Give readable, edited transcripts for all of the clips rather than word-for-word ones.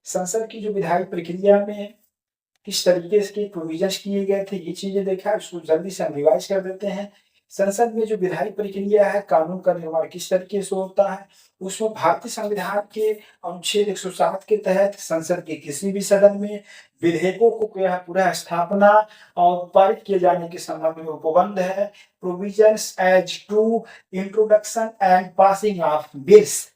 संसद की जो विधायी प्रक्रिया में किस तरीके के प्रोविजंस किए गए थे, ये चीजें देखा है, उसको जल्दी से हम रिवाइज कर देते हैं। संसद में जो विधायी प्रक्रिया है, कानून का निर्माण किस तरीके से होता है, उसमें भारतीय संविधान के अनुच्छेद 107 के तहत संसद के किसी भी सदन में विधेयकों को पुनः स्थापना और पारित किए जाने के संबंध में उपबंध है। Provisions as to introduction and passing of bills.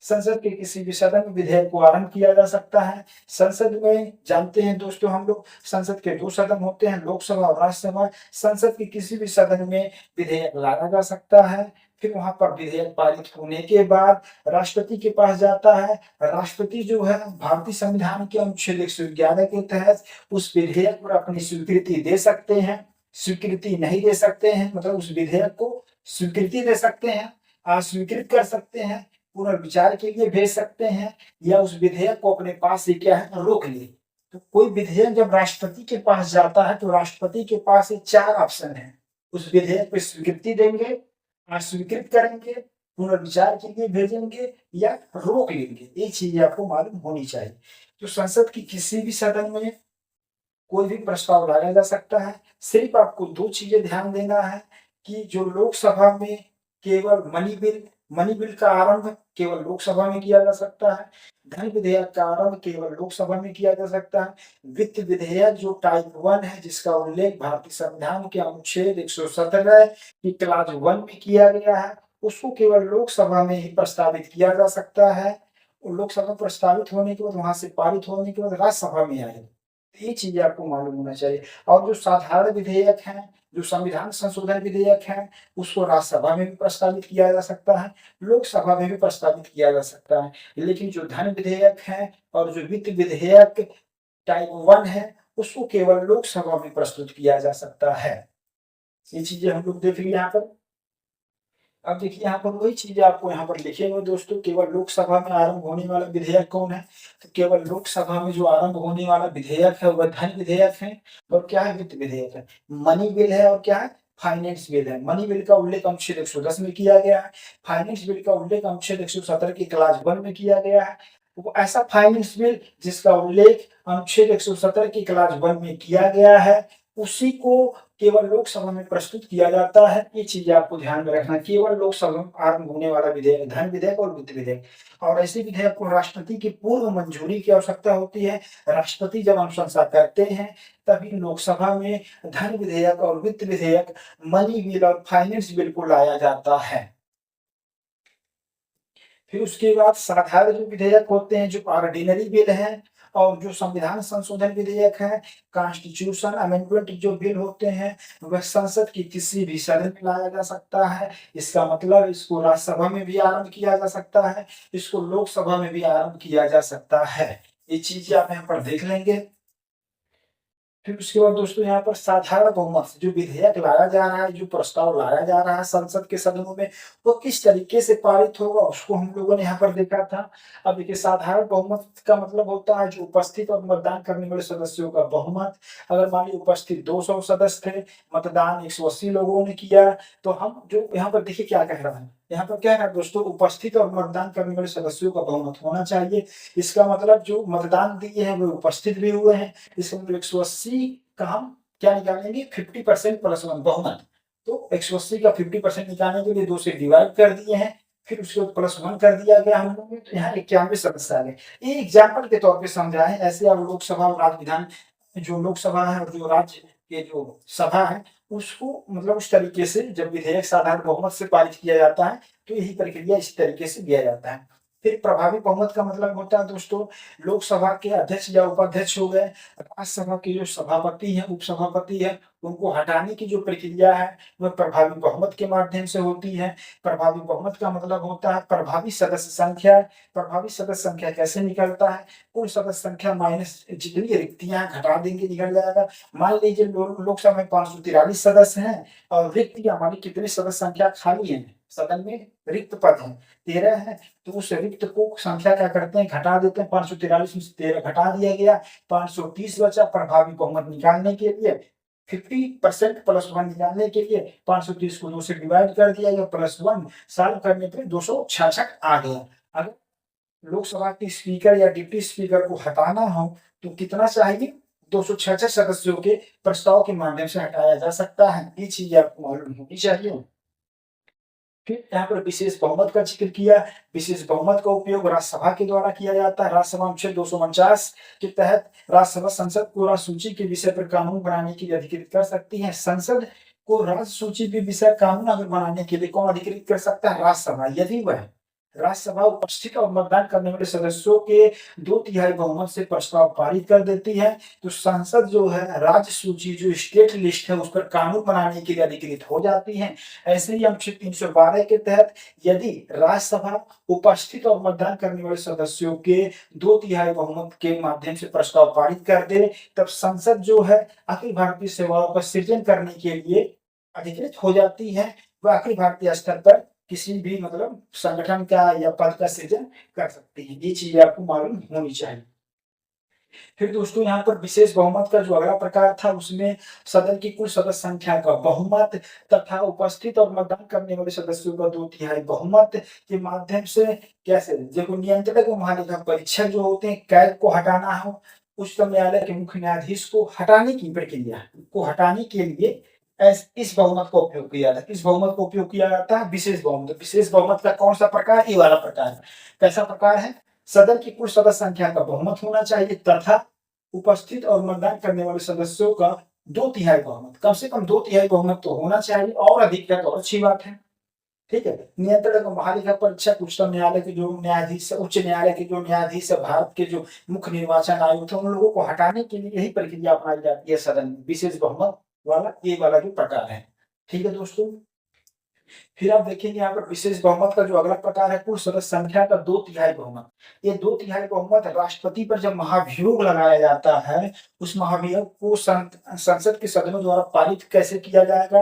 संसद के किसी भी सदन में विधेयक को आरंभ किया जा सकता है। संसद में जानते हैं दोस्तों हम लोग, संसद के दो सदन होते हैं, लोकसभा और राज्यसभा। संसद के किसी भी सदन में विधेयक लाया जा सकता है, फिर वहां पर विधेयक पारित होने के बाद राष्ट्रपति के पास जाता है। राष्ट्रपति जो है भारतीय संविधान के अनुच्छेद 111 के तहत उस विधेयक पर अपनी स्वीकृति दे सकते हैं, स्वीकृति नहीं दे सकते हैं, मतलब उस विधेयक को स्वीकृति दे सकते हैं, अस्वीकृत कर सकते हैं, पुनर्विचार के लिए भेज सकते हैं, या उस विधेयक को अपने पास से क्या है रोक ले। तो कोई विधेयक जब राष्ट्रपति के पास जाता है तो राष्ट्रपति के पास ये चार ऑप्शन है। उस विधेयक पर स्वीकृति देंगे, अस्वीकृत करेंगे, पुनर्विचार के लिए भेजेंगे या रोक लेंगे। ये चीजें आपको मालूम होनी चाहिए। तो संसद की किसी भी सदन में कोई भी प्रस्ताव लाया जा सकता है। सिर्फ आपको दो चीजें ध्यान देना है कि जो लोकसभा में केवल मनी बिल का आरंभ केवल लोकसभा में किया जा सकता है। धन विधेयक का आरंभ केवल लोकसभा में किया जा सकता है। वित्त विधेयक जो टाइप 1 है, जिसका उल्लेख भारतीय संविधान के अनुच्छेद 117 की क्लास 1 में किया गया है, उसको केवल लोकसभा में ही प्रस्तावित किया जा सकता है। लोकसभा प्रस्तावित होने के बाद, वहां से पारित होने के बाद राज्यसभा में आएगा। ये चीजें आपको मालूम होना चाहिए। और जो साधारण विधेयक हैं, जो संविधान संशोधन विधेयक हैं, उसको राज्यसभा में भी प्रस्तावित किया जा सकता है, लोकसभा में भी प्रस्तावित किया जा सकता है। लेकिन जो धन विधेयक है और जो वित्त विधेयक टाइप 1 है, उसको केवल लोकसभा में प्रस्तुत किया जा सकता है। ये चीजें हम लोग देख लिए यहाँ पर। अब देखिए यहाँ पर वही चीजें आपको यहाँ पर लिखे हुए दोस्तों, केवल लोकसभा में आरंभ होने वाला विधेयक कौन है, तो केवल लोकसभा में जो आरंभ होने वाला विधेयक है वह धन विधेयक है। और क्या है, वित्त विधेयक है। मनी बिल है और क्या है, फाइनेंस बिल है। मनी बिल का उल्लेख अनुच्छेद 110 में किया गया है, फाइनेंस बिल का उल्लेख अनुच्छेद 117 की क्लास 1 में किया गया है। वो ऐसा फाइनेंस बिल जिसका उल्लेख अनुच्छेद 117 की क्लास 1 में किया गया है, उसी को केवल लोकसभा में प्रस्तुत किया जाता है। ये चीजें आपको ध्यान में रखना, केवल लोकसभा में आरंभ होने वाला विधेयक धन विधेयक और वित्त विधेयक। और ऐसे विधेयक को राष्ट्रपति की पूर्व मंजूरी की आवश्यकता होती है। राष्ट्रपति जब अनुशंसा करते हैं तभी लोकसभा में धन विधेयक और वित्त विधेयक, मनी बिल और फाइनेंस बिल को लाया जाता है। फिर उसके बाद साधारण जो विधेयक होते हैं, जो ऑर्डिनरी बिल है, और जो संविधान संशोधन विधेयक है, कॉन्स्टिट्यूशन अमेंडमेंट जो बिल होते हैं, वह संसद की किसी भी सदन में लाया जा सकता है। इसका मतलब इसको राज्यसभा में भी आरंभ किया जा सकता है, इसको लोकसभा में भी आरंभ किया जा सकता है। ये चीजें आप यहाँ पर देख लेंगे। फिर उसके बाद दोस्तों यहाँ पर साधारण बहुमत से जो विधेयक लाया जा रहा है, जो प्रस्ताव लाया जा रहा है संसद के सदनों में, वो किस तरीके से पारित होगा उसको हम लोगों ने यहाँ पर देखा था। अब देखिए, साधारण बहुमत का मतलब होता है जो उपस्थित और मतदान करने वाले सदस्यों का बहुमत। अगर मान लीजिए उपस्थित 200 सदस्य थे, मतदान 180 लोगों ने किया, तो हम जो यहाँ पर देखिए क्या कह रहा है, यहाँ पर क्या है दोस्तों, उपस्थित और मतदान करने वाले सदस्यों का बहुमत होना चाहिए। इसका मतलब जो मतदान दिए हैं वे उपस्थित भी हुए हैं। इसका मतलब 180 का हम क्या निकालेंगे, 50% प्लस 1 बहुमत। तो 180 का 50% निकालने के लिए 2 से डिवाइड कर दिए हैं, फिर उसके बाद प्लस 1 कर दिया गया हम लोग ने, तो यहाँ 91 सदस्य आ गए। ये एग्जाम्पल के तौर पे समझाएं। ऐसे आप लोकसभा और राज्य विधान, जो लोकसभा है और जो राज्य के जो सभा है, उसको मतलब उस तरीके से जब विधेयक साधारण बहुमत से पारित किया जाता है तो यही प्रक्रिया इसी तरीके से दिया जाता है। फिर प्रभावी बहुमत का मतलब होता है दोस्तों, लोकसभा के अध्यक्ष या उपाध्यक्ष हो गए, राज्यसभा के जो सभापति है, उपसभापति है, उनको हटाने की जो प्रक्रिया है वह प्रभावी बहुमत के माध्यम से होती है। प्रभावी बहुमत का मतलब होता है प्रभावी सदस्य संख्या। प्रभावी सदस्य संख्या कैसे निकलता है, कुल सदस्य संख्या माइनस जितनी रिक्तियां घटा देंगे, निकल जाएगा। मान लीजिए लोकसभा में 543 सदस्य हैं और रिक्तियां हमारी कितनी सदस्य संख्या खाली है, सदन में रिक्त पद है 13 है, तो उस रिक्त को संख्या क्या करते हैं, घटा देते हैं। 543 में से 13 घटा दिया गया, 530 बचा। प्रभावी बहुमत निकालने के लिए 50% प्लस 1 निकालने के लिए 530 को 2 से डिवाइड कर दिया गया, प्लस 1 सॉल्व करने पे 266 आ गया। अगर लोकसभा के स्पीकर या डिप्टी स्पीकर को हटाना हो तो कितना चाहिए, 266 सदस्यों के प्रस्ताव के माध्यम से हटाया जा सकता है। ये चीज आपको मालूम होनी चाहिए। फिर यहाँ पर विशेष बहुमत का जिक्र किया। विशेष बहुमत का उपयोग राज्यसभा के द्वारा किया जाता है। राज्यसभा अनुच्छेद 249 के तहत राज्यसभा संसद को राज्य सूची के विषय पर कानून बनाने के लिए अधिकृत कर सकती है। संसद को राज्य सूची के विषय कानून अगर बनाने के लिए कौन अधिकृत कर सकता है, राज्यसभा। यदि वह राज्यसभा उपस्थित और मतदान करने वाले सदस्यों के 2/3 बहुमत से प्रस्ताव पारित कर देती है तो संसद जो है राज्य सूची, जो स्टेट लिस्ट है, उस पर कानून बनाने के लिए अधिकृत हो जाती है। ऐसे ही अनुच्छेद 312 के तहत यदि राज्यसभा उपस्थित और मतदान करने वाले सदस्यों के 2/3 बहुमत के माध्यम से प्रस्ताव पारित कर दे तब संसद जो है अखिल भारतीय सेवाओं का सृजन करने के लिए अधिकृत हो जाती है। वह अखिल भारतीय स्तर पर किसी भी मतलब संगठन का या पद का सृजन कर सकती है। ये चीज आपको मालूम होनी चाहिए। फिर दोस्तों यहाँ पर विशेष बहुमत का जो अगला प्रकार था उसमें सदन की कुल सदस्य संख्या का बहुमत तथा उपस्थित और मतदान करने वाले सदस्यों का 2/3 बहुमत के माध्यम से कैसे, देखो नियंत्रक और महालेखा परीक्षक जो होते हैं, कैग को हटाना हो, उच्चतम न्यायालय के मुख्य न्यायाधीश को हटाने की प्रक्रिया को हटाने के लिए इस बहुमत का उपयोग किया जाता है। इस बहुमत का उपयोग किया जाता है विशेष बहुमत। विशेष बहुमत का कौन सा प्रकार, ये वाला प्रकार है। कैसा प्रकार है, सदन की कुल सदस्य संख्या का बहुमत होना चाहिए तथा उपस्थित और मतदान करने वाले सदस्यों का 2/3 बहुमत, कम से कम 2/3 बहुमत तो होना चाहिए, और अधिक है तो अच्छी बात है। ठीक है। नियंत्रण और महालेखा परीक्षक उच्चतम न्यायालय के जो न्यायाधीश, उच्च न्यायालय के जो न्यायाधीश है, भारत के जो मुख्य निर्वाचन आयुक्त है, उन लोगों को हटाने के लिए यही प्रक्रिया अपनाई जाती है सदन में, विशेष बहुमत वाला ये वाला जो प्रकार है। ठीक है दोस्तों। फिर आप देखेंगे यहाँ पर विशेष बहुमत का जो अगला प्रकार है कुल सदस्य संख्या का 2/3 बहुमत। ये 2/3 बहुमत राष्ट्रपति पर जब महाभियोग लगाया जाता है, उस महाभियोग को संसद के सदनों द्वारा पारित कैसे किया जाएगा,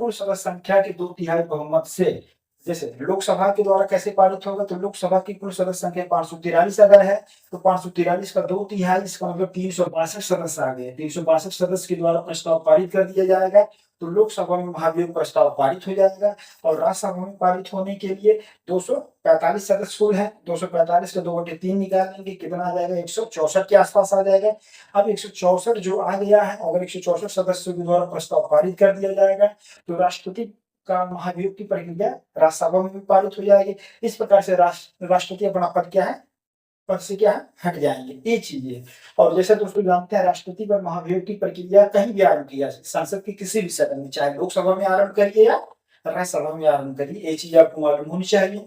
कुल सदस्य संख्या के 2/3 बहुमत से। जैसे लोकसभा के द्वारा कैसे पारित होगा, तो लोकसभा की कुल सदस्य संख्या 543 अगर है तो 543 का 2/3, इसका मतलब 362 सदस्य आ गए। 362 सदस्य के द्वारा प्रस्ताव पारित कर दिया जाएगा तो लोकसभा में महाभियोग प्रस्ताव पारित हो जाएगा। और राज्यसभा में पारित होने के लिए 245 सदस्य कुल है, 245 का 2/3 निकालेंगे, कितना आ जाएगा, 164 के आसपास आ जाएगा। अब 164 जो आ गया है, अगर 164 सदस्यों के द्वारा प्रस्ताव पारित कर दिया जाएगा तो राष्ट्रपति का महाभियोग की प्रक्रिया राज्यसभा में भी पारित हो जाएगी। इस प्रकार से राष्ट्रपति अपना पद क्या है, पद से क्या है, हट जाएंगे। ये चीजें, और जैसे दोस्तों जानते हैं राष्ट्रपति पर महाभियोग की प्रक्रिया कहीं भी आरंभ किया, संसद के किसी भी सदन में, चाहे लोकसभा में आरंभ करिए या राज्यसभा में आरंभ करिए, ये चीज आपको मालूम होनी चाहिए।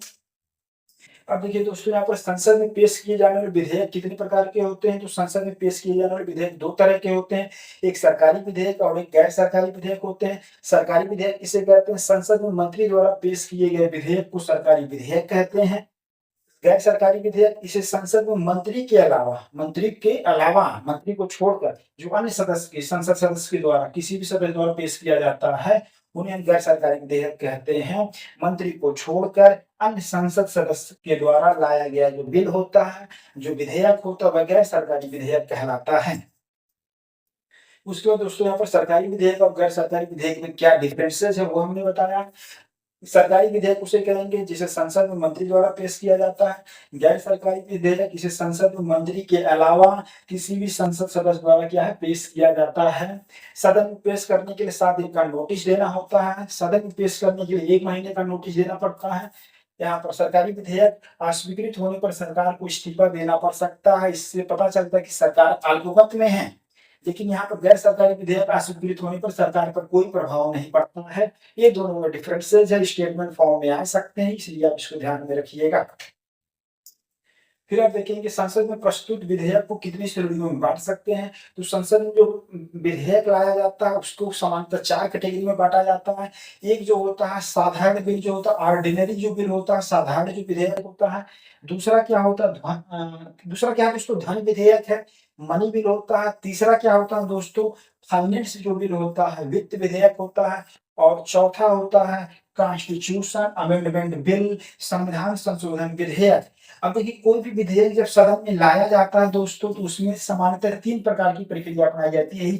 अब देखिए दोस्तों यहाँ पर संसद में पेश किए जाने वाले विधेयक कितने प्रकार के होते हैं, तो संसद में पेश किए जाने वाले विधेयक 2 तरह के होते हैं, एक सरकारी विधेयक और एक गैर सरकारी विधेयक होते हैं। सरकारी विधेयक किसे कहते हैं, संसद में मंत्री द्वारा पेश किए गए विधेयक को सरकारी विधेयक कहते हैं। गैर सरकारी विधेयक इसे संसद में मंत्री के अलावा, मंत्री को छोड़कर जो अन्य सदस्य के, संसद सदस्य के द्वारा, किसी भी सदस्य द्वारा पेश किया जाता है उन्हें गैर सरकारी विधेयक कहते हैं। मंत्री को छोड़कर अन्य संसद सदस्य के द्वारा लाया गया जो बिल होता है, जो विधेयक होता है, वह गैर सरकारी विधेयक कहलाता है। उसके बाद दोस्तों यहाँ पर सरकारी विधेयक और गैर सरकारी विधेयक में क्या डिफरेंसेस है वो हमने बताया। सरकारी विधेयक उसे कहेंगे जिसे संसद में मंत्री द्वारा पेश किया जाता है। गैर सरकारी विधेयक इसे संसद में मंत्री के अलावा किसी भी संसद सदस्य द्वारा क्या है, पेश किया जाता है। सदन में पेश करने के लिए 7 दिन का नोटिस देना होता है। सदन में पेश करने के लिए 1 महीने का नोटिस देना पड़ता है। यहाँ पर सरकारी विधेयक अस्वीकृत होने पर सरकार को इस्तीफा देना पड़ सकता है। इससे पता चलता है कि सरकार अल्पमत में है। लेकिन यहाँ पर गैर सरकारी विधेयक अस्वीकृत होने पर सरकार पर कोई प्रभाव नहीं पड़ता है। ये दोनों में डिफरेंसेज है, स्टेटमेंट फॉर्म में आ सकते हैं, इसलिए आप इसको ध्यान में रखिएगा। फिर आप देखेंगे संसद में प्रस्तुत विधेयक को कितनी श्रेणियों में बांट सकते हैं, तो संसद में जो विधेयक लाया जाता है उसको सामान्यतः 4 कैटेगरी में बांटा जाता है। एक जो होता है साधारण बिल, जो होता है ऑर्डिनरी जो बिल होता है, साधारण जो विधेयक होता है। दूसरा क्या होता है, दूसरा क्या है दोस्तों, धन विधेयक है, मनी बिल होता है। तीसरा क्या होता है दोस्तों, फाइनेंस जो बिल होता है, वित्त विधेयक होता है। और चौथा होता है कॉन्स्टिट्यूशन अमेंडमेंट बिल, संविधान संशोधन विधेयक। अब देखिए कोई भी विधेयक जब सदन में लाया जाता है दोस्तों तो उसमें सामान्यतः 3 प्रकार की प्रक्रिया अपनाई जाती है।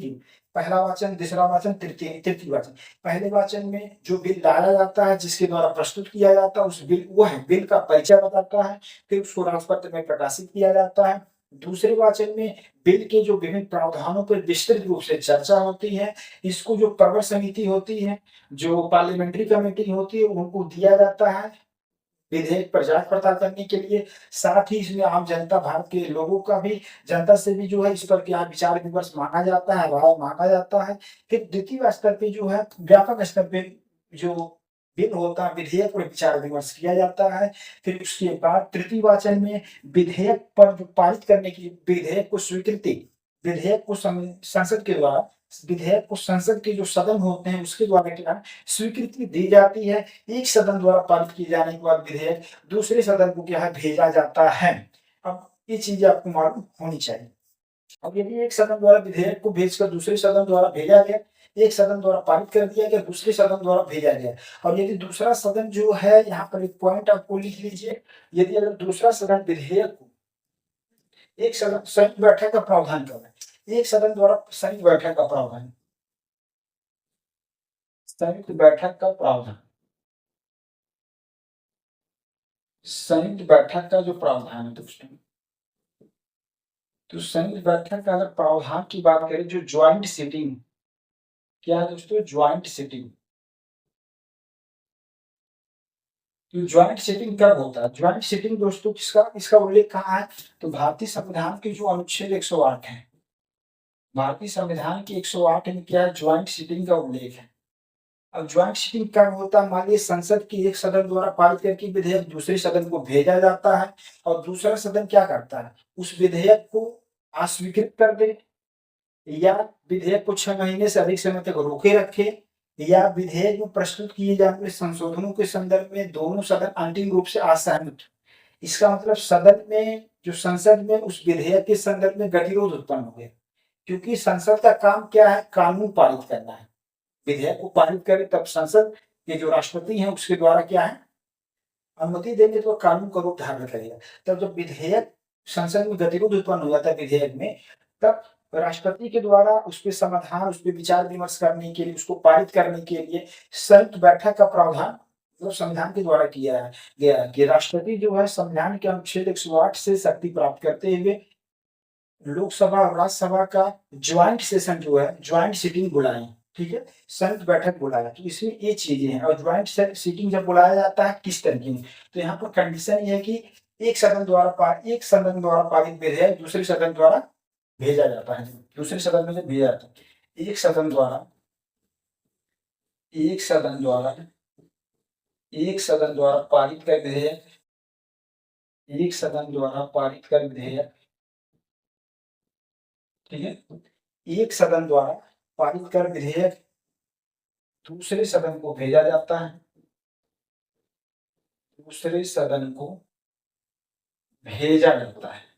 पहला वाचन, दूसरा वाचन, तृतीय वाचन। पहले वाचन में जो बिल लाया जाता है, जिसके द्वारा प्रस्तुत किया जाता है, उस बिल वह बिल का परिचय बताता है, फिर उसको राजपत्र में प्रकाशित किया जाता है। दूसरे वाचन में बिल के जो विभिन्न प्रावधानों पर विस्तृत रूप से चर्चा होती है। इसको जो प्रवर समिति होती है, जो पार्लियामेंट्री कमेटी होती है, उनको दिया जाता है विधेयक पर जांच पड़ताल करने के लिए। साथ ही इसमें आम जनता, भारत के लोगों का भी, जनता से भी जो है इस पर क्या विचार विमर्श मांगा जाता है, राय मांगा जाता है। फिर द्वितीय स्तर पे जो है व्यापक स्तर पे जो बिल होता है, विधेयक पर विचार विमर्श किया जाता है। फिर उसके बाद तृतीय वाचन में विधेयक पर जो पारित करने की, विधेयक को स्वीकृति, विधेयक को संसद के द्वारा, विधेयक को संसद के जो सदन होते हैं उसके द्वारा क्या है, स्वीकृति दी जाती है। एक सदन द्वारा पारित किए जाने के बाद विधेयक दूसरे सदन को क्या है, भेजा जाता है। अब ये चीजें आपको मालूम होनी चाहिए। अब यदि एक सदन द्वारा विधेयक को भेजकर दूसरे सदन द्वारा भेजा गया, एक सदन द्वारा पारित कर दिया गया, दूसरे सदन द्वारा भेजा गया, और यदि दूसरा सदन जो है, यहाँ पर एक पॉइंट आपको लिख लीजिए, यदि अगर दूसरा सदन विधेयक को, एक सदन संयुक्त बैठक का प्रावधान कर रहा है, एक सदन द्वारा संयुक्त बैठक का प्रावधान, संयुक्त बैठक का प्रावधान, संयुक्त बैठक का जो प्रावधान है दोस्तों, तो संयुक्त बैठक का अगर प्रावधान की बात करें, जो ज्वाइंट सिटिंग, क्या है दोस्तों, ज्वाइंट सिटिंग। तो ज्वाइंट सिटिंग कब होता है? ज्वाइंट सिटिंग दोस्तों किसका, इसका उल्लेख कहाँ है? तो भारतीय संविधान के जो अनुच्छेद 108 है, भारतीय संविधान की 108 में क्या है, ज्वाइंट सिटिंग का उल्लेख है। अब ज्वाइंट सिटिंग कब होता है? मान लीजिए संसद की एक सदन द्वारा पारित करके विधेयक दूसरे सदन को भेजा जाता है, और दूसरा सदन क्या करता है, उस विधेयक को अस्वीकृत कर दे, या विधेयक को 6 महीने से अधिक समय तक रोके रखे, या विधेयक में प्रस्तुत किए जाने वाले संशोधनों के संदर्भ में दोनों सदन अंतिम रूप से असहमत। इसका मतलब सदन में, जो संसद में उस विधेयक के संदर्भ में गतिरोध उत्पन्न हो गया, क्योंकि संसद का काम क्या है, कानून पारित करना है। विधेयक को पारित करे तब संसद के जो राष्ट्रपति हैं उसके द्वारा क्या है, अनुमति देंगे तो कानून का रूप धारण करेगा। तब जब विधेयक संसद में गतिरोध उत्पन्न हो जाता है विधेयक में, तब राष्ट्रपति के द्वारा उस पर समाधान, उस पर विचार विमर्श करने के लिए, उसको पारित करने के लिए संयुक्त बैठक का प्रावधान मतलब संविधान के द्वारा किया गया कि राष्ट्रपति जो है संविधान के अनुच्छेद 108 से शक्ति प्राप्त करते हुए लोकसभा और राज्यसभा का ज्वाइंट सेशन जो है, ज्वाइंट सिटिंग बुलाएं। ठीक है, संयुक्त बैठक बुलाया, तो इसमें ये चीजें हैं। और ज्वाइंट सिटिंग जब बुलाया जाता है किस तरीके में, तो यहाँ पर कंडीशन ये है कि एक सदन द्वारा पारित विधेयक दूसरे सदन द्वारा भेजा जाता है, दूसरे सदन में जब भेजा जाता है, एक सदन द्वारा पारित कर विधेयक, एक सदन द्वारा पारित कर विधेयक, ठीक है, एक सदन द्वारा पारित कर विधेयक दूसरे सदन को भेजा जाता है, दूसरे सदन को भेजा जाता है,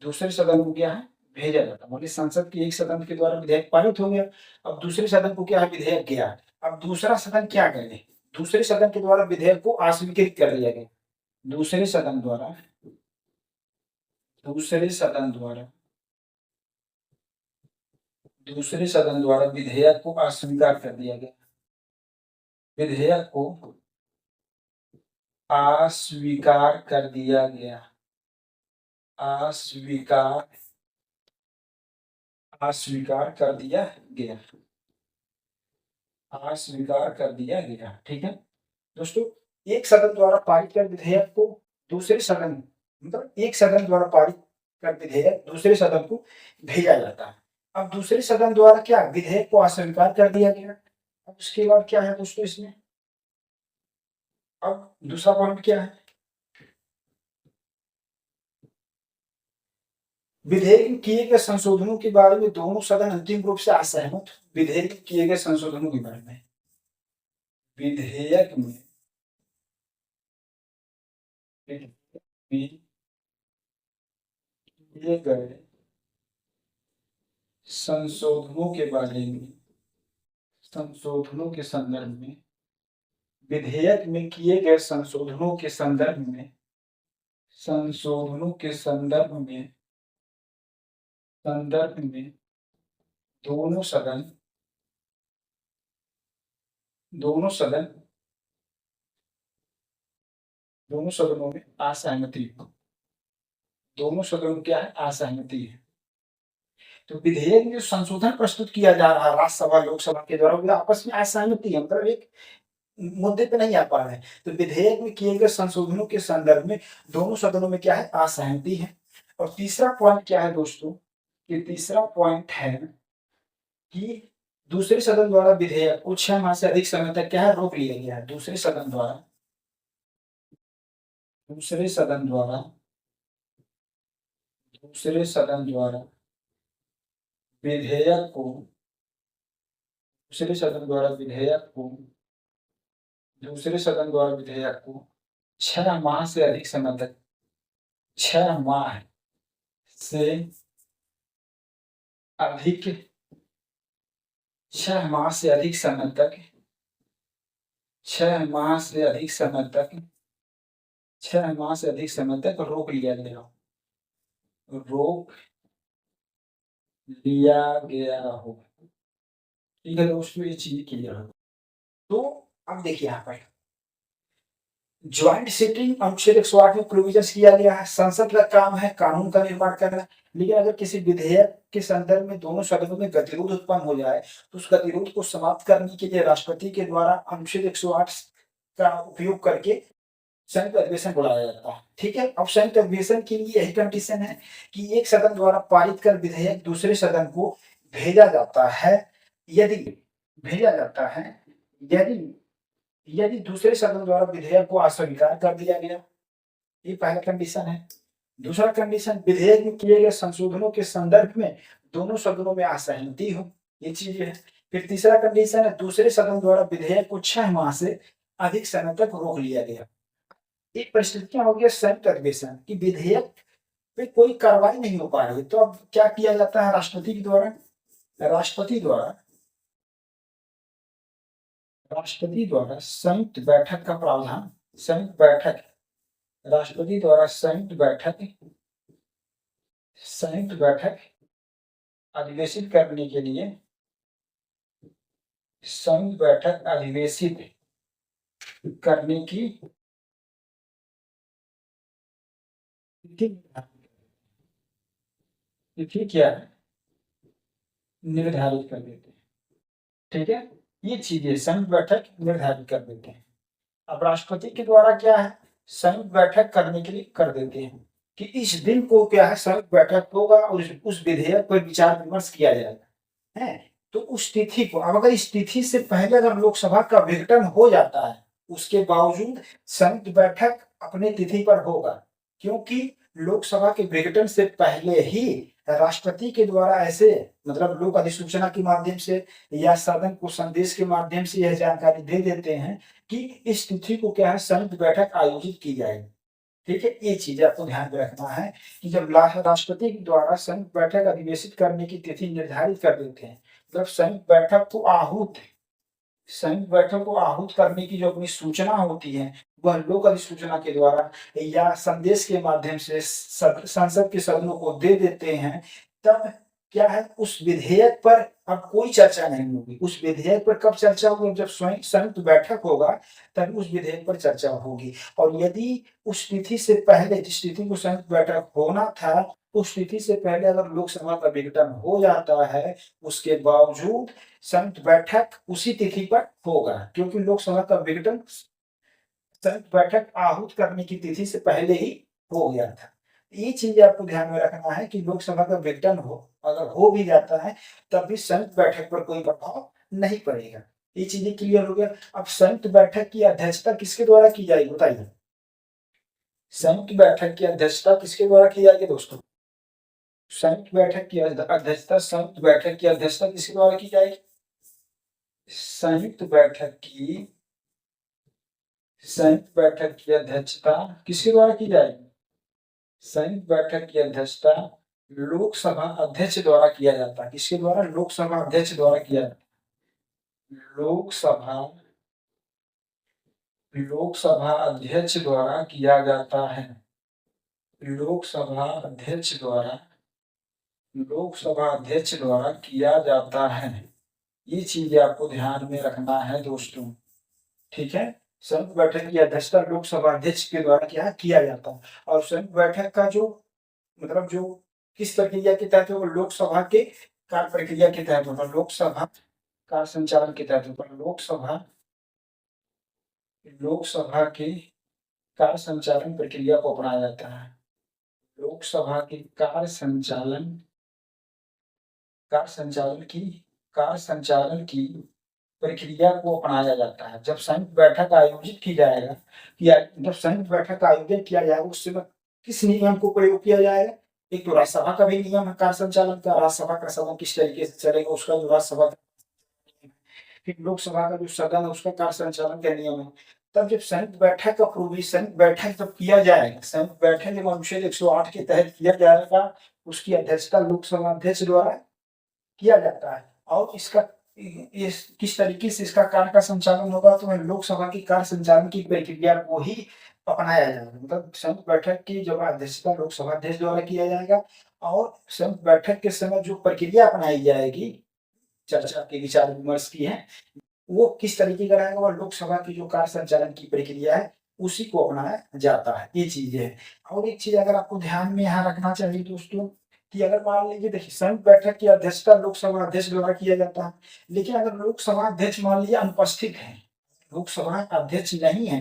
दूसरे सदन को क्या है, भेजा जाता है। मतलब संसद के एक सदन के द्वारा विधेयक पारित हो गया, अब दूसरे सदन को क्या है, विधेयक गया, अब दूसरा सदन क्या करे, दूसरे सदन के द्वारा विधेयक को अस्वीकृत कर दिया गया, दूसरे सदन द्वारा विधेयक को अस्वीकार कर दिया गया, विधेयक को अस्वीकार कर दिया गया, अस्वीकार कर दिया गया। ठीक है दोस्तों, एक सदन द्वारा पारित कर विधेयक को दूसरे सदन, मतलब एक सदन द्वारा पारित कर विधेयक दूसरे सदन को भेजा जाता है। अब दूसरे सदन द्वारा क्या, विधेयक को अस्वीकार कर दिया गया। अब उसके बाद क्या है दोस्तों इसमें, अब दूसरा पॉइंट क्या है, विधेयक में किए गए संशोधनों के बारे में दोनों सदन अंतिम रूप से असहमत। विधेयक में किए गए संशोधनों के बारे में, विधेयक में किए गए संशोधनों के बारे में, संशोधनों के संदर्भ में, विधेयक में किए गए संशोधनों के संदर्भ में, दोनों सदन दोनों सदन दोनों सदनों में असहमति दोनों सदनों में क्या है? असहमति है। तो विधेयक में जो संशोधन प्रस्तुत किया जा रहा है राज्यसभा लोकसभा के द्वारा, वो आपस में असहमति है, मतलब एक मुद्दे पे नहीं आ पा रहे हैं। तो विधेयक में किए गए संशोधनों के संदर्भ में दोनों सदनों में क्या है? असहमति है। और तीसरा पॉइंट क्या है दोस्तों? कि तीसरा पॉइंट है कि दूसरे सदन द्वारा विधेयक को 6 माह से अधिक समय तक क्या है? रोक लिया गया है। दूसरे सदन द्वारा दूसरे सदन द्वारा दूसरे सदन द्वारा विधेयक को दूसरे सदन द्वारा विधेयक को दूसरे सदन द्वारा विधेयक को 6 माह से अधिक समय तक 6 माह से अधिक 6 माह से अधिक समय तक 6 माह से अधिक समय तक 6 माह से अधिक समय तक रोक लिया गया रोक लिया गया हो। ठीक है दोस्तों, ये चीज क्लियर हो। तो अब देखिए यहाँ पर ज्वाइंट सिटिंग अनुच्छेद 108 में प्रोविजन किया गया है। संसद का काम है कानून का निर्माण करना, लेकिन अगर किसी विधेयक के संदर्भ में दोनों सदनों में गतिरोध उत्पन्न हो जाए तो उस गतिरोध को समाप्त करने के लिए राष्ट्रपति के द्वारा अनुच्छेद 108 का उपयोग करके संयुक्त अधिवेशन बुलाया जाता है। ठीक है, अब संयुक्त अधिवेशन के लिए यही कंडीशन है कि एक सदन द्वारा पारित कर विधेयक दूसरे सदन को भेजा जाता है। यदि भेजा जाता है यदि यदि दूसरे सदन द्वारा विधेयक को अस्वीकार कर दिया गया, ये पहला कंडीशन है। दूसरा कंडीशन, विधेयक में किए गए संशोधनों के संदर्भ में दोनों सदनों में असहमति हो, ये चीज है। फिर तीसरा कंडीशन है, दूसरे सदन द्वारा विधेयक को 6 माह से अधिक समय तक रोक लिया गया। एक परिस्थितियां हो गया संयुक्त अधिवेशन की विधेयक पे कोई कार्रवाई नहीं हो पा रही, तो अब क्या किया जाता है? राष्ट्रपति द्वारा संयुक्त बैठक का प्रावधान राष्ट्रपति द्वारा संयुक्त बैठक अधिवेशित करने के लिए संयुक्त बैठक अधिवेशित करने की तिथि क्या है? निर्धारित कर देते हैं। ठीक है, ये चीजें संयुक्त बैठक निर्धारित कर देते हैं। अब राष्ट्रपति के द्वारा क्या है? संयुक्त बैठक करने के लिए कर देते हैं कि इस दिन को क्या है? संयुक्त बैठक होगा और उस विधेयक पर विचार विमर्श किया जाएगा है। तो उस तिथि को, अब अगर इस तिथि से पहले अगर लोकसभा का विघटन हो जाता है, उसके बावजूद संयुक्त बैठक अपने तिथि पर होगा, क्योंकि लोकसभा के विघटन से पहले ही राष्ट्रपति के द्वारा ऐसे, मतलब लोक अधिसूचना के माध्यम से या सदन को संदेश के माध्यम से यह जानकारी दे देते हैं कि इस तिथि को क्या है? संयुक्त बैठक आयोजित की जाएगी। ठीक है, ये चीज आपको ध्यान में रखना है कि जब राष्ट्रपति के द्वारा संयुक्त बैठक अधिवेशित करने की तिथि निर्धारित कर देते हैं, मतलब संयुक्त बैठक को आहूत करने की जो अपनी सूचना होती है, वह लोक अधिसूचना के द्वारा या संदेश के माध्यम से संसद के सदनों को दे देते हैं। तब क्या है? उस विधेयक पर अब कोई चर्चा नहीं होगी। उस विधेयक पर कब चर्चा होगी? जब स्वयं संयुक्त बैठक होगा तब उस विधेयक पर चर्चा होगी। और यदि उस तिथि से पहले, जिस तिथि को संयुक्त बैठक होना था, उस तिथि से पहले अगर लोकसभा का विघटन हो जाता है, उसके बावजूद संयुक्त बैठक उसी तिथि पर होगा, क्योंकि लोकसभा का विघटन संयुक्त बैठक आहूत करने की तिथि से पहले ही हो गया था। ये चीज आपको ध्यान में रखना है कि लोकसभा का विघटन अगर हो भी जाता है तब भी संयुक्त बैठक पर कोई प्रभाव नहीं पड़ेगा। ये चीजें क्लियर हो गया। अब संयुक्त बैठक की अध्यक्षता किसके द्वारा की जाएगी बताइए? संयुक्त बैठक की अध्यक्षता किसके द्वारा की जाएगी दोस्तों? संयुक्त बैठक की अध्यक्षता किसके द्वारा की जाएगी? संयुक्त बैठक की अध्यक्षता किसके द्वारा की जाएगी? संयुक्त बैठक की अध्यक्षता लोकसभा अध्यक्ष द्वारा किया जाता है। किसके द्वारा? लोकसभा अध्यक्ष द्वारा किया जाता है। लोकसभा अध्यक्ष द्वारा किया जाता है। लोकसभा अध्यक्ष द्वारा लोकसभा अध्यक्ष द्वारा किया जाता है। ये चीजें आपको ध्यान में रखना है दोस्तों, ठीक है। संयुक्त बैठक की अध्यक्षता लोकसभा अध्यक्ष के द्वारा क्या किया जाता है। और संयुक्त बैठक का जो मतलब जो किस प्रक्रिया के तहत वो लोकसभा के कार्य प्रक्रिया के तहत होता है, लोकसभा कार्य संचालन के तहत होता है। लोकसभा के कार्य संचालन प्रक्रिया को अपनाया जाता है। लोकसभा के कार्य संचालन की प्रक्रिया को अपनाया जाता है। जब संयुक्त बैठक आयोजित की जाएगा या जब संयुक्त बैठक का आयोजन किया जाएगा उस समय किस नियम को प्रयोग किया जाएगा। एक तो राज्यसभा का भी नियम है कार्य संचालन का, राज्यसभा का सदन किस तरीके से चलेगा उसका जो राज्यसभा, फिर लोकसभा का जो सदन है उसका कार्य संचालन का नियम है। तब जब संयुक्त बैठक का संयुक्त बैठक जब किया जाएगा, संयुक्त बैठक जब अनुच्छेद 108 के तहत किया जाएगा उसकी अध्यक्षता लोकसभा अध्यक्ष द्वारा किया जाता है। और इसका इस किस तरीके से इसका कार्य का संचालन होगा तो लोकसभा की कार्य संचालन की प्रक्रिया को ही अपनाया जाएगा। मतलब संयुक्त बैठक की जो अध्यक्षता लोकसभा अध्यक्ष द्वारा किया जाएगा और संयुक्त बैठक के समय जो प्रक्रिया अपनाई जाएगी चर्चा के विचार विमर्श की है वो किस तरीके का रहेगा, और लोकसभा की जो कार्य संचालन की प्रक्रिया है उसी को अपनाया जाता है। ये चीजें है। और एक चीज अगर आपको ध्यान में यहाँ रखना चाहिए दोस्तों कि अगर मान लीजिए देखिए संयुक्त बैठक की अध्यक्षता लोकसभा अध्यक्ष द्वारा किया जाता है, लेकिन अगर लोकसभा अध्यक्ष मान लीजिए अनुपस्थित है, लोकसभा अध्यक्ष नहीं है,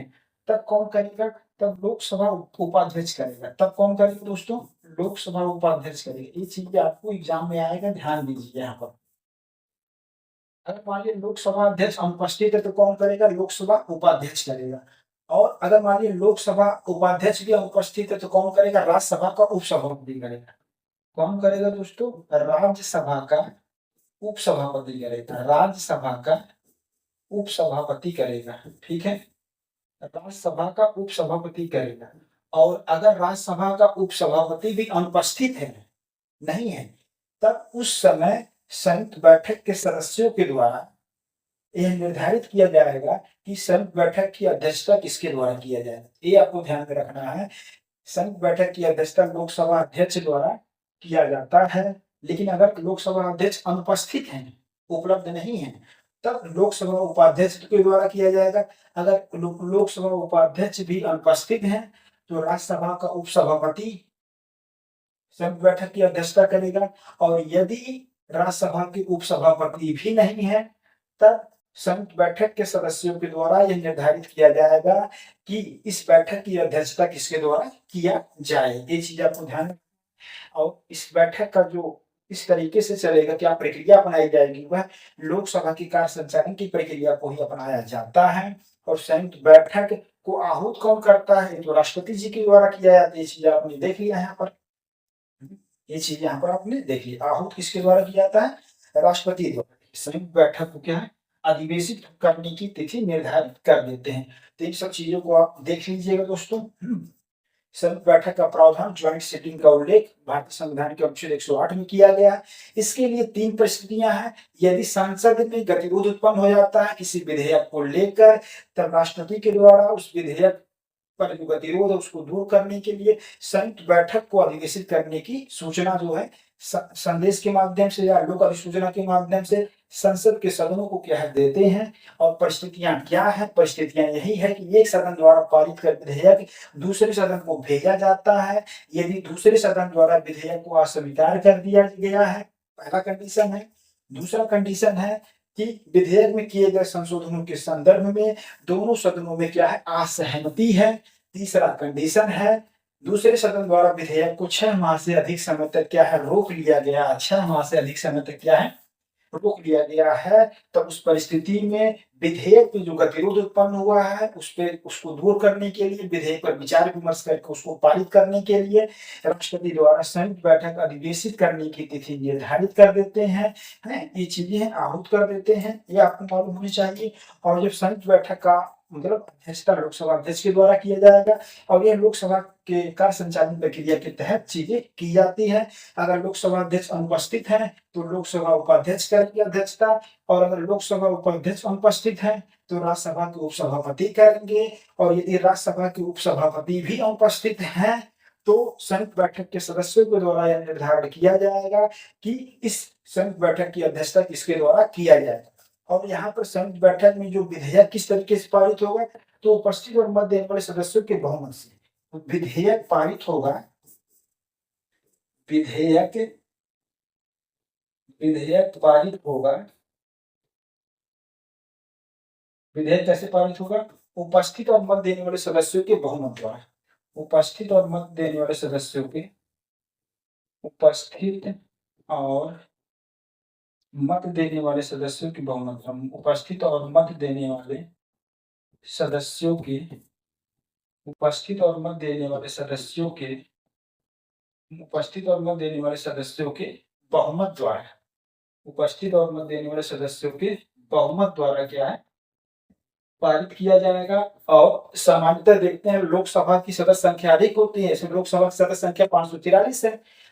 तब कौन करेगा, तब लोकसभा उपाध्यक्ष करेगा। तब कौन करेगा दोस्तों, लोकसभा उपाध्यक्ष करेगा। ये चीज आपको एग्जाम में आएगा, ध्यान दीजिए यहाँ पर। अगर मान लीजिए लोकसभा अध्यक्ष अनुपस्थित है तो कौन करेगा, लोकसभा उपाध्यक्ष करेगा। और अगर मान लीजिए लोकसभा उपाध्यक्ष भी अनुपस्थित है तो कौन करेगा, राज्यसभा का उपसभापति करेगा। कौन करेगा दोस्तों, राज्यसभा का उपसभापति करेगा। राज्यसभा का उपसभापति करेगा, ठीक है, राज्यसभा का उपसभापति करेगा। और अगर राज्यसभा का उपसभापति भी अनुपस्थित है, नहीं है, तब उस समय संयुक्त बैठक के सदस्यों के द्वारा यह निर्धारित किया जाएगा कि संयुक्त बैठक की अध्यक्षता किसके द्वारा किया जाएगा। ये आपको ध्यान में रखना है। संयुक्त बैठक की अध्यक्षता लोकसभा अध्यक्ष द्वारा किया जाता है, लेकिन अगर लोकसभा अध्यक्ष अनुपस्थित हैं, उपलब्ध नहीं है, तब लोकसभा उपाध्यक्ष के द्वारा किया जाएगा। अगर लोकसभा उपाध्यक्ष भी अनुपस्थित हैं तो राज्यसभा का उपसभापति संयुक्त बैठक की अध्यक्षता करेगा। और यदि राज्यसभा के उपसभापति भी नहीं है तब संयुक्त बैठक के सदस्यों के द्वारा यह निर्धारित किया जाएगा कि इस बैठक की अध्यक्षता किसके द्वारा किया जाए। ये चीज आपको ध्यान। और इस बैठक का जो इस तरीके से चलेगा, क्या प्रक्रिया अपनाई जाएगी, वह लोकसभा की कार्य संचालन की प्रक्रिया को ही अपनाया जाता है। और संयुक्त बैठक को आहूत कौन करता है, तो राष्ट्रपति जी के द्वारा किया जाता है। ये चीज आपने देख लिया यहाँ पर, ये चीज यहाँ पर आपने देख लिया। आहूत किसके द्वारा किया जाता है, राष्ट्रपति द्वारा। संयुक्त बैठक को क्या है, अधिवेशित करने की तिथि निर्धारित कर देते हैं। तो इन सब चीजों को आप देख लीजिएगा दोस्तों। संयुक्त बैठक का प्रावधान ज्वाइंट सिटिंग का उल्लेख भारतीय संविधान के अनुच्छेद 108 में किया गया है। इसके लिए 3 परिस्थितियां हैं। यदि संसद में गतिरोध उत्पन्न हो जाता है किसी विधेयक को लेकर, तब राष्ट्रपति के द्वारा उस विधेयक पर जो गतिरोध है उसको दूर करने के लिए संयुक्त बैठक को अधिवेशित करने की सूचना जो है संदेश के माध्यम से या लोक अधिसूचना के माध्यम से संसद के सदनों को क्या देते हैं। और परिस्थितियां क्या है, परिस्थितियां यही है कि एक सदन द्वारा पारित कर विधेयक दूसरे सदन को भेजा जाता है। यदि दूसरे सदन द्वारा विधेयक को अस्वीकार कर दिया गया है, पहला कंडीशन है। दूसरा कंडीशन है कि विधेयक में किए गए संशोधनों के संदर्भ में दोनों सदनों में क्या है, असहमति है। तीसरा कंडीशन है दूसरे सदन द्वारा विधेयक को 6 माह से अधिक समय तक क्या है, रोक लिया गया। 6 माह से अधिक समय तक क्या है, रोक लिया गया है। तब उस परिस्थिति में विधेयक में जो गतिरोध उत्पन्न हुआ है उसको दूर करने के लिए, विधेयक पर विचार विमर्श करके उसको पारित करने के लिए राष्ट्रपति द्वारा संयुक्त बैठक अधिवेशित करने की तिथि निर्धारित कर देते हैं। ये चीजें आहूत कर देते हैं, ये आपको मालूम होनी चाहिए। और जब संयुक्त बैठक का मतलब अध्यक्षता लोकसभा अध्यक्ष के द्वारा किया जाएगा और यह लोकसभा के कार्य संचालन प्रक्रिया के तहत चीजें की जाती है। अगर लोकसभा अध्यक्ष अनुपस्थित है तो लोकसभा उपाध्यक्ष करेंगे अध्यक्षता, और अगर लोकसभा उपाध्यक्ष अनुपस्थित है तो राज्यसभा के उपसभापति करेंगे। और यदि राज्यसभा के उपसभापति भी अनुपस्थित हैं तो संयुक्त बैठक के सदस्यों के द्वारा यह निर्धारण किया जाएगा कि इस संयुक्त बैठक की अध्यक्षता किसके द्वारा किया जाएगा। और यहाँ पर संयुक्त बैठक में जो विधेयक किस तरीके से पारित होगा, तो उपस्थित और मत देने वाले सदस्यों के बहुमत से विधेयक पारित होगा। विधेयक विधेयक पारित होगा। विधेयक कैसे पारित होगा? उपस्थित और मत देने वाले सदस्यों के बहुमत द्वारा। उपस्थित और मत देने वाले सदस्यों के उपस्थित और मत देने वाले सदस्यों की बहुमत। उपस्थित और मत देने वाले सदस्यों के उपस्थित और मत देने वाले सदस्यों के उपस्थित और मत देने वाले सदस्यों के बहुमत द्वारा। उपस्थित और मत देने वाले सदस्यों के बहुमत द्वारा क्या है? पारित किया जाएगा। और सामान्यतः देखते हैं लोकसभा की सदस्य संख्या अधिक होती है, इसमें लोकसभा की सदस्य संख्या 543 है,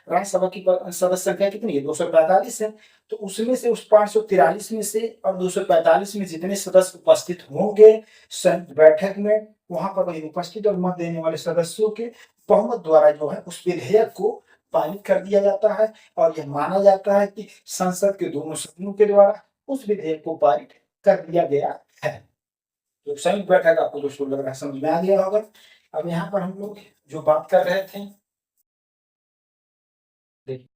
राज्यसभा की सदस्य संख्या कितनी है? 245 है। तो उसमें से उस 543 में से और 245 में जितने सदस्य उपस्थित होंगे संयुक्त बैठक में, वहां पर वही उपस्थित और मत देने वाले सदस्यों के बहुमत द्वारा जो है उस विधेयक को पारित कर दिया जाता है। और यह माना जाता है कि संसद के दोनों सदनों के द्वारा उस विधेयक को पारित कर दिया गया है। तो संयुक्त बैठक आपको दोस्तों लग रहा है समझ में आ गया होगा। अब यहाँ पर हम लोग जो बात कर रहे थे, देखिए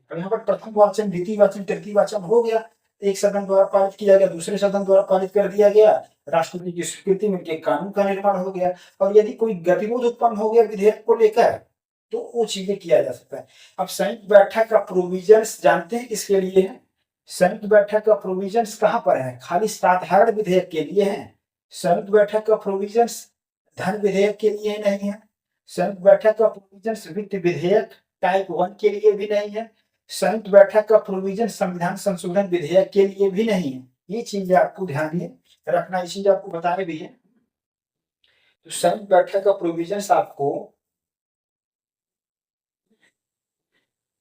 अब यहाँ पर प्रथम वाचन, द्वितीय वाचन, तृतीय वाचन हो गया। एक सदन द्वारा पारित किया गया, दूसरे सदन द्वारा पारित कर दिया गया, राष्ट्रपति की स्वीकृति मिलकर कानून का निर्माण हो गया। और यदि कोई गतिरोध उत्पन्न हो गया विधेयक को लेकर, तो वो चीजें किया जा सकता है। अब संयुक्त बैठक का प्रोविजंस जानते हैं किसके लिए है? संयुक्त बैठक का प्रोविजंस कहाँ पर है? खाली साधारण विधेयक के लिए है। संयुक्त बैठक का प्रोविजंस धन विधेयक के लिए नहीं है। संयुक्त बैठक का प्रोविजंस वित्त विधेयक टाइप 1 के लिए भी नहीं है। संयुक्त बैठक का प्रोविजन संविधान संशोधन विधेयक के लिए भी नहीं है। ये चीज आपको ध्यान में रखना, ये चीज आपको बताने भी है। तो संयुक्त बैठक का प्रोविजन आपको,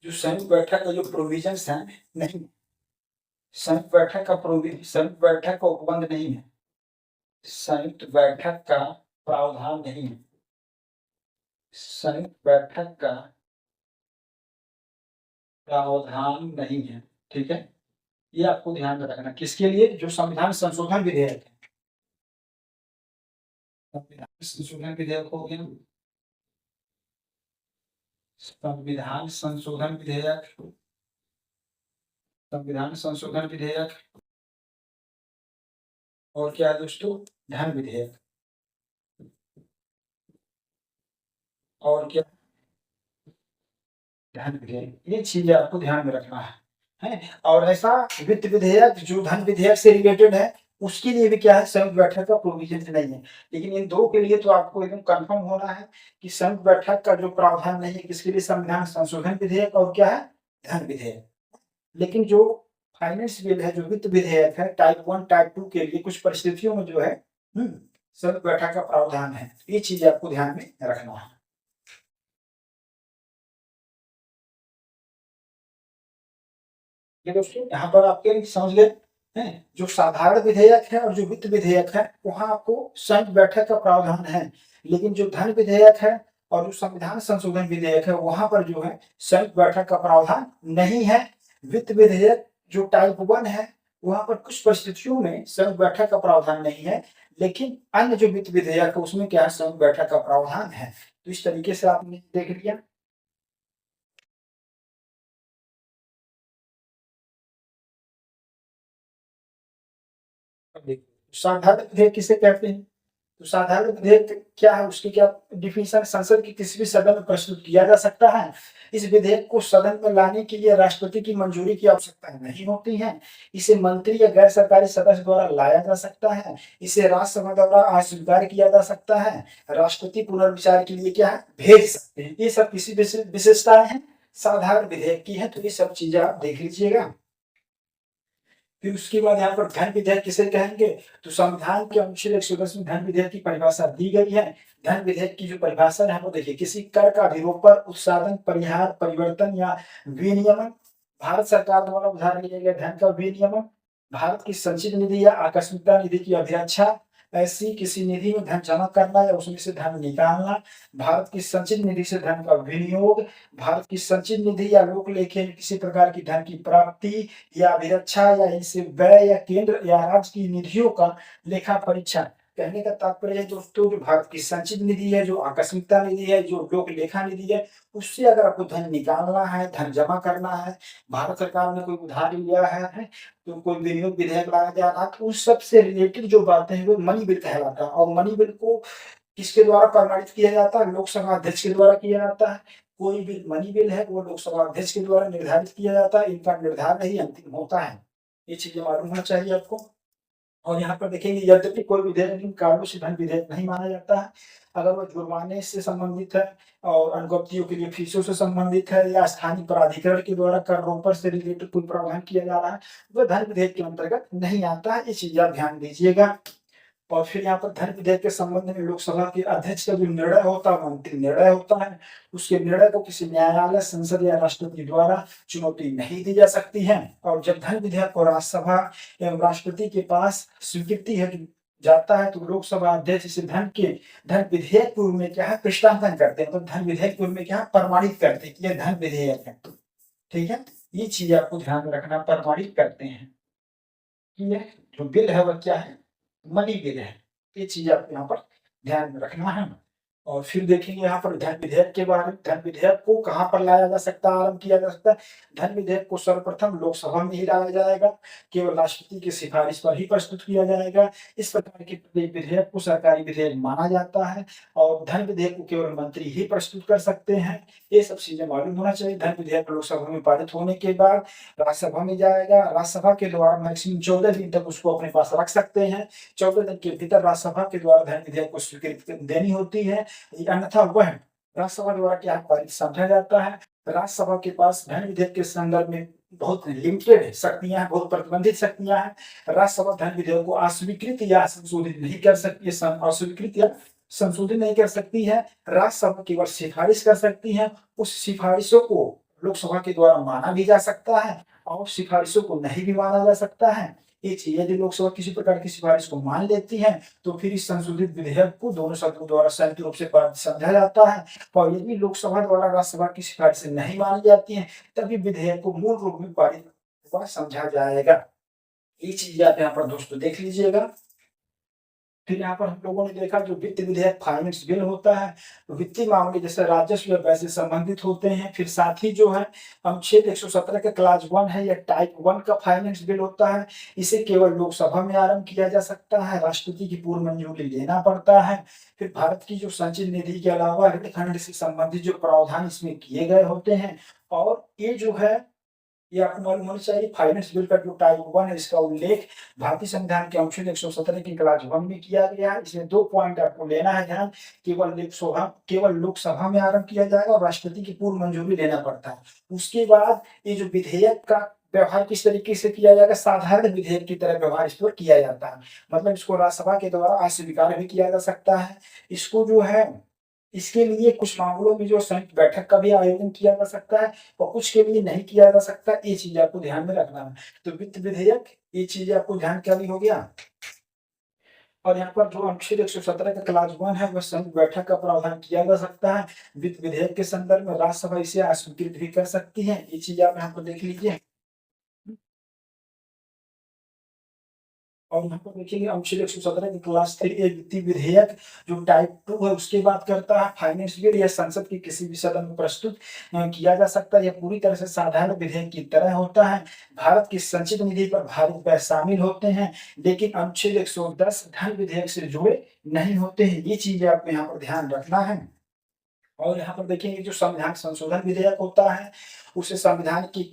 जो संयुक्त बैठक का जो प्रोविजन है नहीं, संयुक्त बैठक का संयुक्त बैठक का उपबंध नहीं है, संयुक्त बैठक का प्रावधान नहीं है, संयुक्त बैठक का प्रावधान नहीं है। ठीक है, ये आपको ध्यान में रखना। किसके लिए? जो संविधान संशोधन विधेयक है। संविधान संशोधन विधेयक हो गया, संविधान संशोधन विधेयक, संविधान संशोधन विधेयक, और क्या है दोस्तों? धन विधेयक। और क्या? धन विधेयक। ये चीजें आपको ध्यान में रखना है। और ऐसा वित्त विधेयक जो धन विधेयक से रिलेटेड है, उसके लिए भी क्या है? संयुक्त बैठक का प्रोविजन नहीं है। लेकिन इन दो के लिए तो आपको एकदम कंफर्म होना है कि संयुक्त बैठक का जो प्रावधान नहीं है, किसके लिए? संविधान संशोधन विधेयक और क्या है? धन विधेयक। लेकिन जो फाइनेंस बिल है, जो वित्त विधेयक है, टाइप 1 टाइप 2 के लिए कुछ परिस्थितियों में जो है संयुक्त बैठक का प्रावधान है। ये चीज आपको ध्यान में रखना है। ये दोस्तों यहाँ पर आपके समझ गए हैं, जो साधारण विधेयक है और जो वित्त विधेयक है, वहां आपको संयुक्त बैठक का प्रावधान है। लेकिन जो धन विधेयक है और जो संविधान संशोधन विधेयक है, वहां पर जो है संयुक्त बैठक का प्रावधान नहीं है। वित्त विधेयक जो टाइप 1 है, वहां पर कुछ परिस्थितियों में संयुक्त बैठक का प्रावधान नहीं है। लेकिन अन्य जो वित्त विधेयक है, उसमें क्या है? संयुक्त बैठक का प्रावधान है। तो इस तरीके से आपने देख लिया। साधारण विधेयक किसे कहते हैं? तो साधारण विधेयक क्या है, उसकी क्या डिफिनेशन? संसद के किसी भी सदन में प्रस्तुत किया जा सकता है। इस विधेयक को सदन में लाने के लिए राष्ट्रपति की मंजूरी की आवश्यकता नहीं होती है। इसे मंत्री या गैर सरकारी सदस्य द्वारा लाया जा सकता है। इसे राज्यसभा द्वारा अस्वीकार किया जा सकता है। राष्ट्रपति पुनर्विचार के लिए क्या है? भेज सकते हैं। ये सब किसी विशेषताएं हैं साधारण विधेयक की है। तो ये सब चीजें आप देख लीजिएगा। फिर उसके बाद यहाँ पर धन विधेयक किसे कहेंगे? तो संविधान के अनुच्छेद 110 में धन विधेयक की परिभाषा दी गई है। धन विधेयक की जो परिभाषा है वो देखिए, किसी कर का विलोपन, उत्साधन, परिहार, परिवर्तन या विनियमन, भारत सरकार द्वारा उधार लिए गए धन का विनियमन, भारत की संचित निधि या आकस्मिकता निधि की अभिरक्षा, ऐसी किसी निधि में धन जमा करना या उसमें से धन निकालना, भारत की संचित निधि से धन का विनियोग, भारत की संचित निधि या लोक लेखे में किसी प्रकार की धन की प्राप्ति या अभिरक्षा या इनसे व्यय या केंद्र या राज्य की निधियों का लेखा परीक्षण। कहने का तात्पर्य है दोस्तों, जो भारत की संचित निधि है, जो आकस्मिकता निधि है, जो लोक लेखा निधि है, उससे अगर आपको धन निकालना है, धन जमा करना है, भारत सरकार ने कोई उधार लिया है, तो कोई विनियोग विधेयक लाया जा रहा है, तो उस सब से रिलेटेड जो बातें हैं वो मनी बिल कहलाता है। और मनी बिल को किसके द्वारा प्रमाणित किया जाता है? लोकसभा अध्यक्ष के द्वारा किया जाता है। कोई भी मनी बिल है वो लोकसभा अध्यक्ष के द्वारा निर्धारित किया जाता है, इनका निर्धारण ही अंतिम होता है। ये चीजें मालूम होना चाहिए आपको। और यहाँ पर देखेंगे, यद्यपि कोई विधेयक इन कारणों से धन विधेयक नहीं माना जाता है, अगर वह जुर्माने से संबंधित है और अनुज्ञप्तियों के लिए फीसों से संबंधित है या स्थानीय प्राधिकरण के द्वारा कर रोपर से रिलेटेड कोई प्रावधान किया जा रहा है, वह धन विधेयक के अंतर्गत नहीं आता है। ये चीज आप ध्यान दीजिएगा। और फिर यहाँ पर धन विधेयक के संबंध में लोकसभा के अध्यक्ष का जो निर्णय होता है, अंतिम निर्णय होता है, उसके निर्णय को किसी न्यायालय, संसद या राष्ट्रपति द्वारा चुनौती नहीं दी जा सकती है। और जब धन विधेयक को राज्यसभा एवं राष्ट्रपति के पास स्वीकृति है जाता है, तो लोकसभा अध्यक्ष इसे धन विधेयक पूर्व में क्या है, पृष्ठांकन करते हैं, तो धन विधेयक पूर्व में क्या है, प्रमाणित करते हैं कि यह धन विधेयक है। ठीक है, ये चीज आपको ध्यान में रखना, प्रमाणित करते हैं कि यह जो बिल है वह क्या है, मनी बिल है। ये चीज आपको यहाँ पर ध्यान में रखना है। और फिर देखेंगे यहाँ पर धन विधेयक के बारे में। धन विधेयक को कहाँ पर लाया जा सकता है, आरंभ किया जा सकता है? धन विधेयक को सर्वप्रथम लोकसभा में ही लाया जाएगा, केवल राष्ट्रपति की सिफारिश पर ही प्रस्तुत किया जाएगा। इस प्रकार के विधेयक को सरकारी विधेयक माना जाता है और धन विधेयक को केवल मंत्री ही प्रस्तुत कर सकते हैं। ये सब चीजें मालूम होना चाहिए। धन विधेयक लोकसभा में पारित होने के बाद राज्यसभा में जाएगा, राज्यसभा के द्वारा मैक्सिमम 14 दिन तक उसको अपने पास रख सकते हैं। 14 दिन के भीतर राज्यसभा के द्वारा धन विधेयक को स्वीकृति देनी होती है, अन्यथा वह राज्यसभा द्वारा क्या पारित समझा जाता है। राज्यसभा के पास धन विधेयक के संदर्भ में बहुत लिमिटेड शक्तियां हैं, बहुत प्रतिबंधित शक्तियां हैं। राज्यसभा धन विधेयक को अस्वीकृत या संशोधित नहीं कर सकती है, अस्वीकृत या संशोधित नहीं कर सकती है। राज्यसभा केवल सिफारिश कर सकती है। उस सिफारिशों को लोकसभा के द्वारा माना भी जा सकता है और सिफारिशों को नहीं भी माना जा सकता है। ये चीज, यदि लोकसभा किसी प्रकार की सिफारिश को मान लेती है तो फिर इस संशोधित विधेयक को दोनों सदनों द्वारा संयुक्त रूप से समझा जाता है। और यदि लोकसभा द्वारा राज्यसभा की सिफारिश नहीं मानी जाती है, तभी विधेयक को मूल रूप में पारित हुआ समझा जाएगा। ये चीज आप यहाँ पर दोस्तों देख लीजिएगा। फिर यहाँ पर हम लोगों ने देखा जो वित्त विधेयक, फाइनेंस बिल होता है, वित्तीय मामले जैसे राजस्व या पैसे संबंधित होते हैं। फिर साथ ही जो है अनुच्छेद 117 का क्लास 1 है या टाइप 1 का फाइनेंस बिल होता है। इसे केवल लोकसभा में आरंभ किया जा सकता है, राष्ट्रपति की पूर्व मंजूरी लेना पड़ता है। फिर भारत की जो संचित निधि के अलावा ऋण खंड से संबंधित जो प्रावधान इसमें किए गए होते हैं, और ये जो है ये आपको मालूम होना चाहिए। फाइनेंस बिल का जो टाइप 1 है, इसका उल्लेख भारतीय संविधान के अनुच्छेद 117 की क्लास 1 में किया गया है। इसमें 2 पॉइंट आपको लेना है ध्यान। केवल लोकसभा में आरंभ किया जाएगा और राष्ट्रपति की पूर्व मंजूरी लेना पड़ता है। उसके बाद ये जो विधेयक का व्यवहार किस तरीके से किया जाएगा, साधारण विधेयक की तरह व्यवहार इस पर किया जाता है। मतलब इसको राज्यसभा के द्वारा अस्वीकार भी किया जा सकता है। इसको जो है, इसके लिए कुछ मामलों में जो संयुक्त बैठक का भी आयोजन किया जा सकता है और कुछ के लिए नहीं किया जा सकता। ये चीज आपको ध्यान में रखना है। तो वित्त विधेयक, ये चीज आपको ध्यान क्या भी हो गया। और यहाँ पर जो अनुच्छेद 117 का क्लास 1 है, वह संयुक्त बैठक का प्रावधान किया जा सकता है। वित्त विधेयक के संदर्भ में राज्यसभा इसे अस्वीकृत भी कर सकती है। ये चीज आप यहाँ पर देख लीजिए। और यहाँ पर देखिए अनुच्छेद 117 की क्लास 3 एक वित्तीय विधेयक जो टाइप 2 है उसकी बात करता है। फाइनेंस बिल यह संसद के किसी भी सदन में प्रस्तुत किया जा सकता है। यह पूरी तरह से साधारण विधेयक की तरह होता है। भारत की संचित निधि पर भारी रुपए शामिल होते हैं, लेकिन अनुच्छेद 110 धन विधेयक से जुड़े नहीं होते हैं। ये चीज आपको यहाँ पर ध्यान रखना है। और यहाँ पर देखेंगे जो संविधान संशोधन विधेयक होता है, उसे संविधान की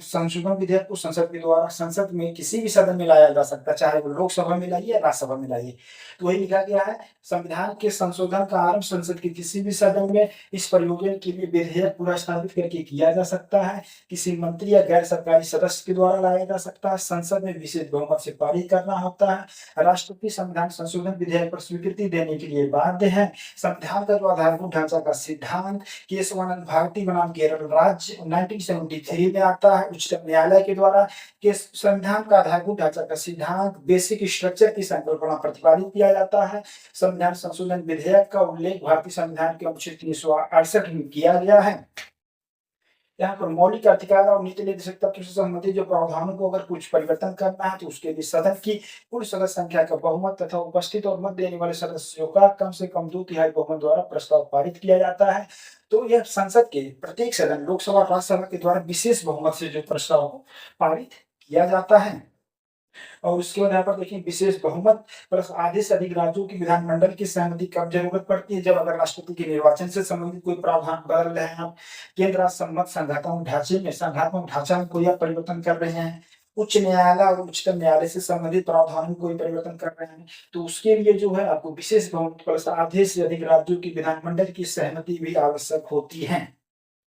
संशोधन विधेयक को संसद के द्वारा संसद में किसी भी सदन में लाया जा सकता है, चाहे वो लोकसभा में लाइए या राज्यसभा में लाइए। तो वही लिखा गया है, संविधान के संशोधन का आरंभ संसद के किसी भी सदन में इस प्रयोजन के लिए विधेयक पूरा स्थापित करके किया जा सकता है। किसी मंत्री या गैर सरकारी सदस्य के द्वारा लाया जा सकता है। संसद में विशेष बहुमत से पारित करना होता है। राष्ट्रपति संविधान संशोधन विधेयक पर स्वीकृति देने के लिए बाध्य है। संविधान का जो आधारभूत ढांचा का सिद्धांत केशवानंद भारती बनाम केरल राज्य 1973 में आता है उच्चतम न्यायालय के द्वारा कि संविधान का आधारभूत ढांचा का सिद्धांत बेसिक स्ट्रक्चर की संकल्पना प्रतिपादित किया जाता है। संविधान संशोधन विधेयक का उल्लेख भारतीय संविधान के अनुच्छेद 368 में किया गया है। यहाँ पर मौलिक अधिकार और नीति निर्देशक तत्व से संबंधित जो प्रावधानों को अगर कुछ परिवर्तन करना है तो उसके लिए सदन की कुल सदस्य संख्या का बहुमत तथा उपस्थित और मत देने वाले सदस्यों का कम से कम 2/3 बहुमत द्वारा प्रस्ताव पारित किया जाता है। तो यह संसद के प्रत्येक सदन लोकसभा और राज्यसभा के द्वारा विशेष बहुमत से जो प्रस्ताव पारित किया जाता है। और उसके बाद यहाँ पर देखिए विशेष बहुमत प्लस आधे से अधिक राज्यों की विधानमंडल की सहमति कब जरूरत पड़ती है, जब अगर राष्ट्रपति के निर्वाचन से संबंधित कोई प्रावधान बदल रहे हैं आप, केंद्र राष्ट्र सम्मत संघात्मक ढांचा में कोई आप परिवर्तन कर रहे हैं, उच्च न्यायालय और उच्चतम न्यायालय से संबंधित प्रावधान में कोई परिवर्तन कर रहे हैं, तो उसके लिए जो है आपको विशेष बहुमत प्लस आधे से अधिक राज्यों की विधानमंडल की सहमति भी आवश्यक होती है।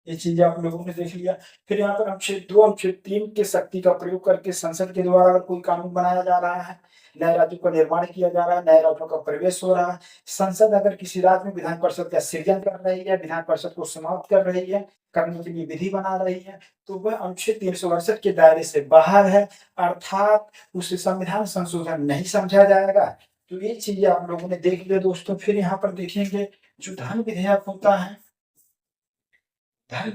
ये चीजें आप लोगों ने देख लिया। फिर यहाँ पर अनुच्छेद 2 अनुच्छेद 3 के शक्ति का प्रयोग करके संसद के द्वारा अगर कोई कानून बनाया जा रहा है, नए राज्यों का निर्माण किया जा रहा है, नए राज्यों का प्रवेश हो रहा है, संसद अगर किसी राज्य में विधान परिषद का सृजन कर रही है, विधान परिषद को समाप्त कर रही है, करने के लिए विधि बना रही है, तो वह अनुच्छेद 368 के दायरे से बाहर है, अर्थात उसे संविधान संशोधन नहीं समझा जाएगा। तो ये चीजें आप लोगों ने देख लिया दोस्तों। फिर यहाँ पर देखेंगे जो धन विधेयक होता है, धन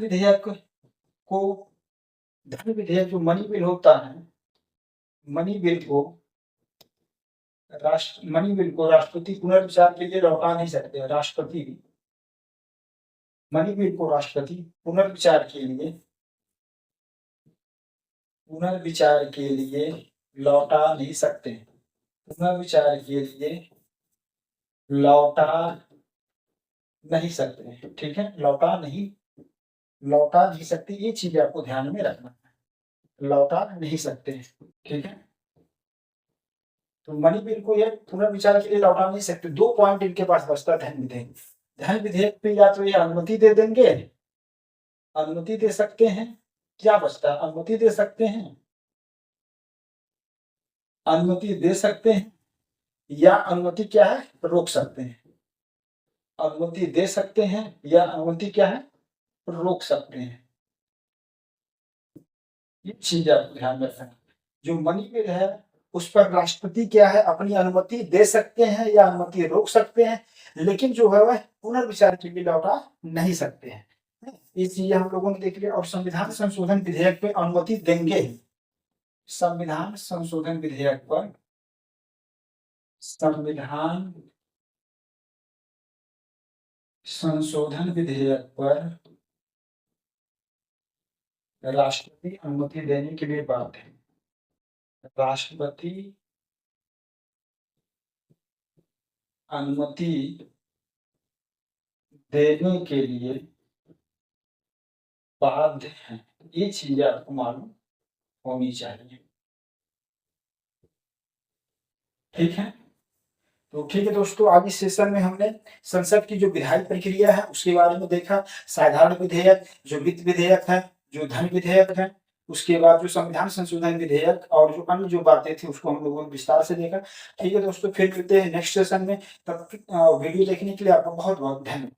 विधेयक जो मनी बिल होता है, मनी बिल को राष्ट्रपति पुनर्विचार के लिए लौटा नहीं सकते। मनी बिल को राष्ट्रपति पुनर्विचार के लिए लौटा नहीं सकते। ठीक है, लौटा नहीं सकते, ये चीज आपको ध्यान में रखना है, लौटा नहीं सकते। ठीक है, तो मनी बिल को ये पुनर्विचार के लिए लौटा नहीं सकते। 2 पॉइंट इनके पास बचता है धन विधेयक पे, या तो ये अनुमति दे देंगे, अनुमति दे सकते हैं, क्या बचता है, अनुमति दे सकते हैं, या अनुमति क्या है, रोक सकते हैं। अनुमति दे सकते हैं या अनुमति क्या है, रोक सकते हैं। ये चीज आप ध्यान में रखना। जो मनी बिल है उस पर राष्ट्रपति क्या है, अपनी अनुमति दे सकते हैं या अनुमति रोक सकते हैं, लेकिन जो है वह पुनर्विचार के लिए लौटा नहीं सकते हैं। ये चीज हम लोगों ने देख लिया। और संविधान संशोधन विधेयक पे अनुमति देंगे, संविधान संशोधन विधेयक पर राष्ट्रपति अनुमति देने के लिए बाध्य है। राष्ट्रपति अनुमति देने के लिए बाध्य है, ये चीज आपको मालूम होनी चाहिए। ठीक है, तो ठीक है दोस्तों, आज इस सेशन में हमने संसद की जो विधायी प्रक्रिया है उसके बारे में देखा। साधारण विधेयक, जो वित्त विधेयक है, जो धन विधेयक है, उसके बाद जो संविधान संशोधन विधेयक और जो अन्य जो बातें थी उसको हम लोगों ने विस्तार से देखा। ठीक है दोस्तों, फिर मिलते हैं नेक्स्ट सेशन में। तब वीडियो देखने के लिए आपका बहुत बहुत धन्यवाद।